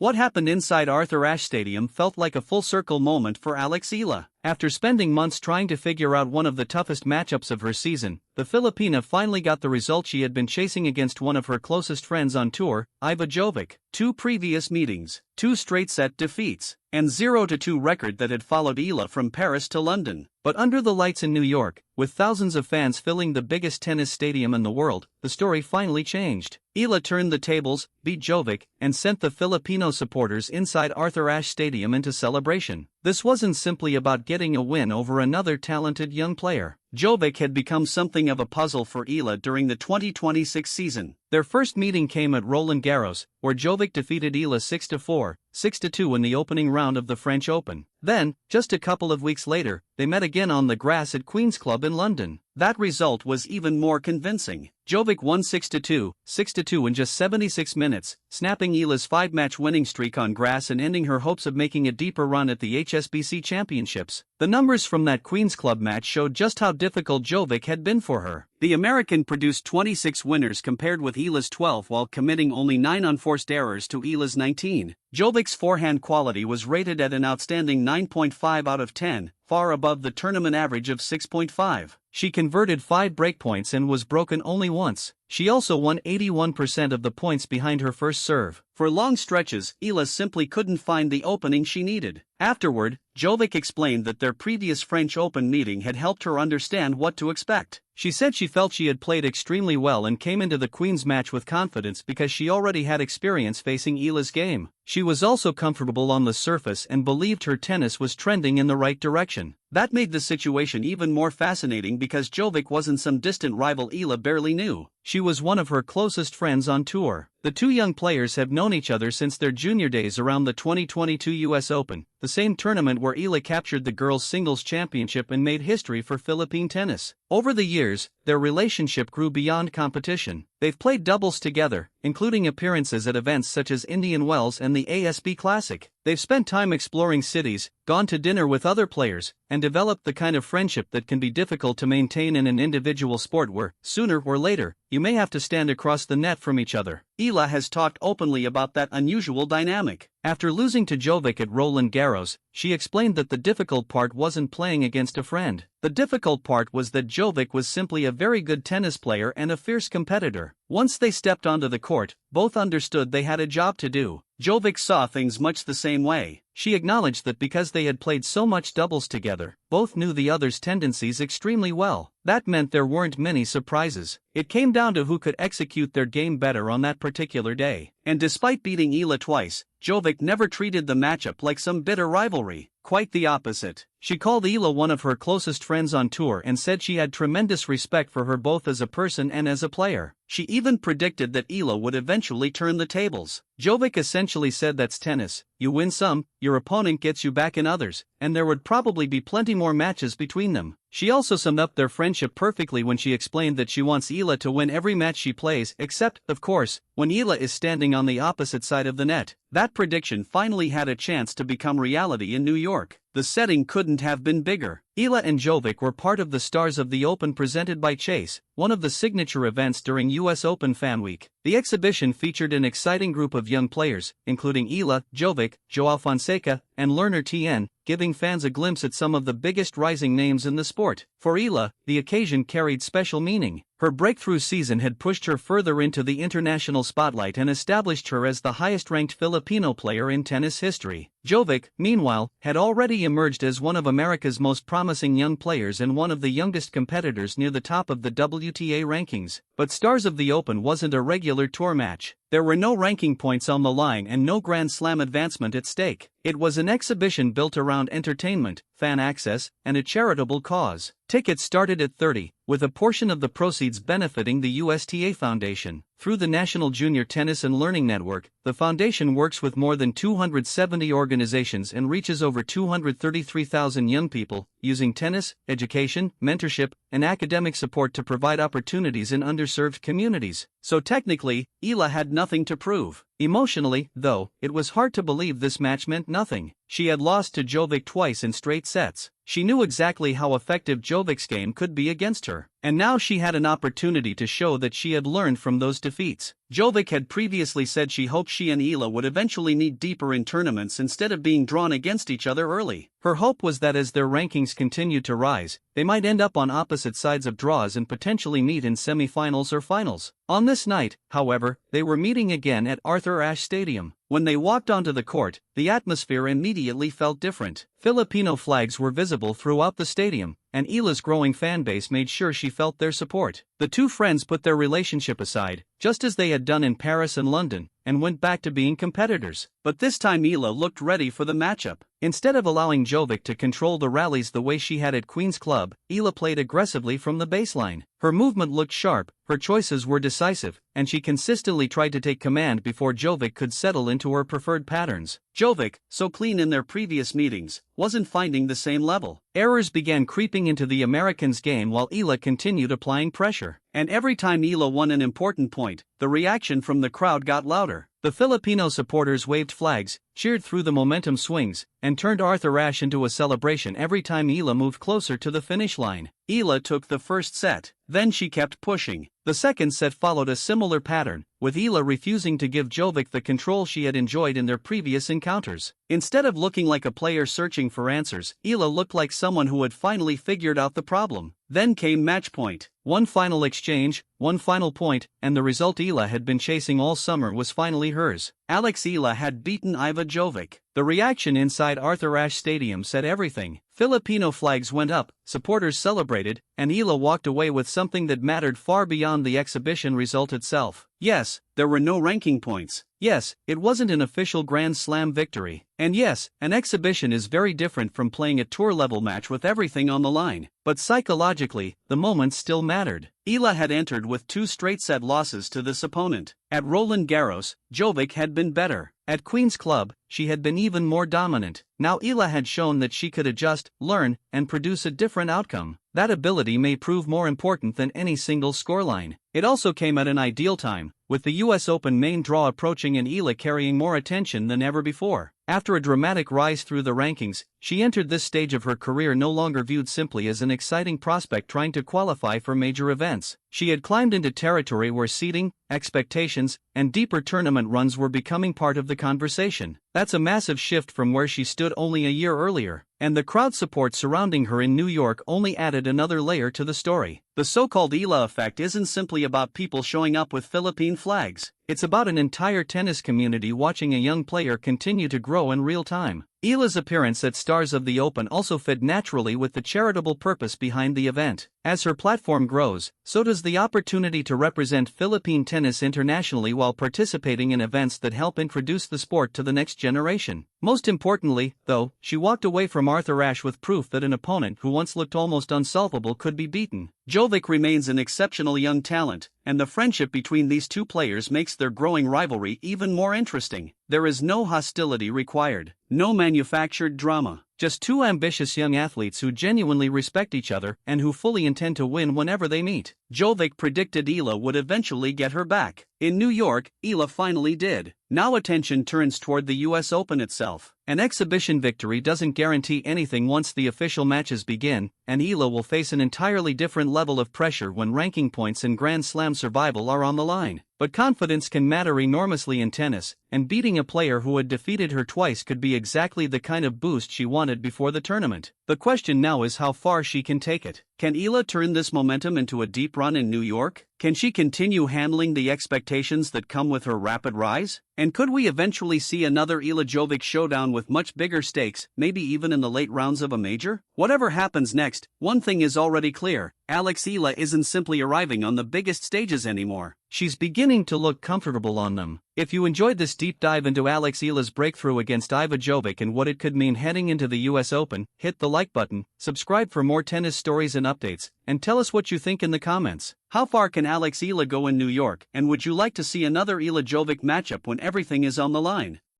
What happened inside Arthur Ashe Stadium felt like a full-circle moment for Alex Eala. After spending months trying to figure out one of the toughest matchups of her season, the Filipina finally got the result she had been chasing against one of her closest friends on tour, Iva Jovic. 2 previous meetings, 2 straight-set defeats, and 0-2 record that had followed Eala from Paris to London. But under the lights in New York, with thousands of fans filling the biggest tennis stadium in the world, the story finally changed. Eala turned the tables, beat Jovic, and sent the Filipino supporters inside Arthur Ashe Stadium into celebration. This wasn't simply about getting a win over another talented young player. Jovic had become something of a puzzle for Eala during the 2026 season. Their first meeting came at Roland Garros, where Jovic defeated Eala 6-4, 6-2 in the opening round of the French Open. Then, just a couple of weeks later, they met again on the grass at Queen's Club in London. That result was even more convincing. Jovic won 6-2, 6-2 in just 76 minutes, snapping Eala's 5-match winning streak on grass and ending her hopes of making a deeper run at the HSBC Championships. The numbers from that Queen's Club match showed just how difficult Jovic had been for her. The American produced 26 winners compared with Eala's 12 while committing only 9 unforced errors to Eala's 19. Jovic's forehand quality was rated at an outstanding 9.5 out of 10, far above the tournament average of 6.5. She converted 5 breakpoints and was broken only once. She also won 81% of the points behind her first serve. For long stretches, Eala simply couldn't find the opening she needed. Afterward, Jovic explained that their previous French Open meeting had helped her understand what to expect. She said she felt she had played extremely well and came into the Queen's match with confidence because she already had experience facing Eala's game. She was also comfortable on the surface and believed her tennis was trending in the right direction. That made the situation even more fascinating because Jovic wasn't some distant rival Eala barely knew. She was one of her closest friends on tour. The 2 young players have known each other since their junior days around the 2022 US Open, the same tournament where Eala captured the girls' singles championship and made history for Philippine tennis. Over the years, their relationship grew beyond competition. They've played doubles together, including appearances at events such as Indian Wells and the ASB Classic. They've spent time exploring cities, gone to dinner with other players, and developed the kind of friendship that can be difficult to maintain in an individual sport where, sooner or later, you may have to stand across the net from each other. Eala has talked openly about that unusual dynamic. After losing to Jovic at Roland Garros, she explained that the difficult part wasn't playing against a friend. The difficult part was that Jovic was simply a very good tennis player and a fierce competitor. Once they stepped onto the court, both understood they had a job to do. Jovic saw things much the same way. She acknowledged that because they had played so much doubles together, both knew the other's tendencies extremely well. That meant there weren't many surprises. It came down to who could execute their game better on that particular day. And despite beating Eala twice, Jovic never treated the matchup like some bitter rivalry. Quite the opposite. She called Eala one of her closest friends on tour and said she had tremendous respect for her both as a person and as a player. She even predicted that Eala would eventually turn the tables. Jovic essentially said that's tennis. You win some, your opponent gets you back in others, and there would probably be plenty more matches between them. She also summed up their friendship perfectly when she explained that she wants Eala to win every match she plays except, of course, when Eala is standing on the opposite side of the net. That prediction finally had a chance to become reality in New York. The setting couldn't have been bigger. Eala and Jovic were part of the Stars of the Open presented by Chase, one of the signature events during US Open Fan Week. The exhibition featured an exciting group of young players, including Eala, Jovic, Joao Fonseca, and Lerner Tien, giving fans a glimpse at some of the biggest rising names in the sport. For Eala, the occasion carried special meaning. Her breakthrough season had pushed her further into the international spotlight and established her as the highest-ranked Filipino player in tennis history. Jovic, meanwhile, had already emerged as one of America's most promising young players and one of the youngest competitors near the top of the WTA rankings. But Stars of the Open wasn't a regular tour match. There were no ranking points on the line and no Grand Slam advancement at stake. It was an exhibition built around entertainment, fan access, and a charitable cause. Tickets started at $30, with a portion of the proceeds benefiting the USTA Foundation. Through the National Junior Tennis and Learning Network, the foundation works with more than 270 organizations and reaches over 233,000 young people, using tennis, education, mentorship, and academic support to provide opportunities in underserved communities. So technically, Eala had nothing to prove. Emotionally, though, it was hard to believe this match meant nothing. She had lost to Jovic twice in straight sets. She knew exactly how effective Jovic's game could be against her, and now she had an opportunity to show that she had learned from those defeats. Jovic had previously said she hoped she and Eala would eventually meet deeper in tournaments instead of being drawn against each other early. Her hope was that as their rankings continued to rise, they might end up on opposite sides of draws and potentially meet in semifinals or finals. On this night, however, they were meeting again at Arthur Ashe Stadium. When they walked onto the court, the atmosphere immediately felt different. Filipino flags were visible throughout the stadium, and Eala's growing fanbase made sure she felt their support. The two friends put their relationship aside, just as they had done in Paris and London, and went back to being competitors. But this time Eala looked ready for the matchup. Instead of allowing Jovic to control the rallies the way she had at Queen's Club, Eala played aggressively from the baseline. Her movement looked sharp, her choices were decisive, and she consistently tried to take command before Jovic could settle into her preferred patterns. Jovic, so clean in their previous meetings, wasn't finding the same level. Errors began creeping into the Americans' game while Eala continued applying pressure. And every time Eala won an important point, the reaction from the crowd got louder. The Filipino supporters waved flags, cheered through the momentum swings, and turned Arthur Ashe into a celebration every time Eala moved closer to the finish line. Eala took the first set, then she kept pushing. The second set followed a similar pattern, with Eala refusing to give Jovic the control she had enjoyed in their previous encounters. Instead of looking like a player searching for answers, Eala looked like someone who had finally figured out the problem. Then came match point. One final exchange, one final point, and the result Eala had been chasing all summer was finally hers. Alex Eala had beaten Iva Jovic. The reaction inside Arthur Ashe Stadium said everything. Filipino flags went up, supporters celebrated, and Eala walked away with something that mattered far beyond the exhibition result itself. Yes, there were no ranking points. Yes, it wasn't an official Grand Slam victory. And yes, an exhibition is very different from playing a tour-level match with everything on the line. But psychologically, the moment still mattered. Eala had entered with 2 straight-set losses to this opponent. At Roland Garros, Jovic had been better. At Queen's Club, she had been even more dominant. Now Eala had shown that she could adjust, learn, and produce a different outcome. That ability may prove more important than any single scoreline. It also came at an ideal time, with the US Open main draw approaching and Eala carrying more attention than ever before. After a dramatic rise through the rankings, she entered this stage of her career no longer viewed simply as an exciting prospect trying to qualify for major events. She had climbed into territory where seeding, expectations, and deeper tournament runs were becoming part of the conversation. That's a massive shift from where she stood only a year earlier, and the crowd support surrounding her in New York only added another layer to the story. The so-called Eala effect isn't simply about people showing up with Philippine flags. It's about an entire tennis community watching a young player continue to grow in real time. Eala's appearance at Stars of the Open also fit naturally with the charitable purpose behind the event. As her platform grows, so does the opportunity to represent Philippine tennis internationally while participating in events that help introduce the sport to the next generation. Most importantly, though, she walked away from Arthur Ashe with proof that an opponent who once looked almost unsolvable could be beaten. Jovic remains an exceptional young talent, and the friendship between these two players makes their growing rivalry even more interesting. There is no hostility required, no manufactured drama, just two ambitious young athletes who genuinely respect each other and who fully intend to win whenever they meet. Jovic predicted Eala would eventually get her back. In New York, Eala finally did. Now attention turns toward the US Open itself. An exhibition victory doesn't guarantee anything once the official matches begin, and Eala will face an entirely different level of pressure when ranking points and Grand Slam survival are on the line. But confidence can matter enormously in tennis, and beating a player who had defeated her twice could be exactly the kind of boost she wanted before the tournament. The question now is how far she can take it. Can Eala turn this momentum into a deep run in New York? Can she continue handling the expectations that come with her rapid rise? And could we eventually see another Eala Jovic showdown with much bigger stakes, maybe even in the late rounds of a major? Whatever happens next, one thing is already clear: Alex Eala isn't simply arriving on the biggest stages anymore. She's beginning to look comfortable on them. If you enjoyed this deep dive into Alex Eala's breakthrough against Iva Jovic and what it could mean heading into the US Open, hit the like button, subscribe for more tennis stories and updates, and tell us what you think in the comments. How far can Alex Eala go in New York, and would you like to see another Eala Jovic matchup when everything is on the line?